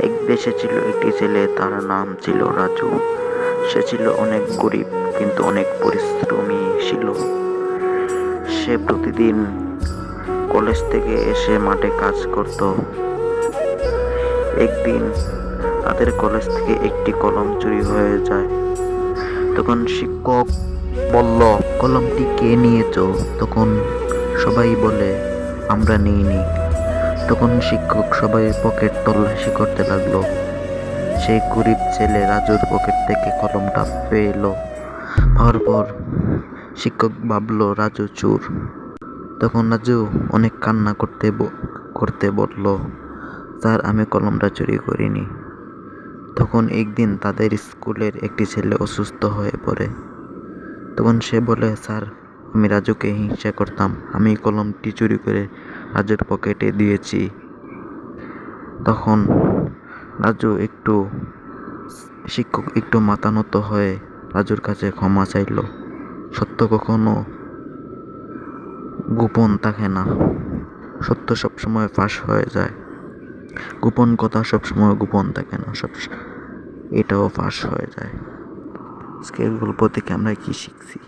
এক দেশে ছিল একটি ছেলে, তার নাম ছিল রাজু। সে ছিল অনেক গরিব কিন্তু অনেক পরিশ্রমী ছিল। সে প্রতিদিন কলেজ থেকে এসে মাঠে কাজ করত। একদিন তাদের কলেজ থেকে একটি কলম চুরি হয়ে যায়। তখন শিক্ষক বলল, কলমটি কে নিয়েছো? তখন সবাই বলে, আমরা নিইনি। তখন শিক্ষক সবাই পকেট তল্লাশি করতে লাগলো। সেই গরিব ছেলে রাজুর পকেট থেকে কলমটা পেল। পাওয়ার পর শিক্ষক ভাবলো রাজু চোর। তখন রাজু অনেক কান্না করতে বলল, স্যার, আমি কলমটা চুরি করিনি। তখন একদিন তাদের স্কুলের একটি ছেলে অসুস্থ হয়ে পড়ে। তখন সে বলে, স্যার, আমি রাজুকে হিংসা করতাম, আমি কলমটি চুরি করে রাজুর পকেটে দিয়েছি। তখন শিক্ষক একটু মাথা নত হয়ে রাজুর কাছে ক্ষমা চাইল। সত্য কখনো গোপন থাকে না, সত্য সবসময় ফাঁস হয়ে যায়। গোপন কথা সবসময় গোপন থাকে না, এটাও ফাঁস হয়ে যায়। আজকের গল্প থেকে আমরা কি শিখছি?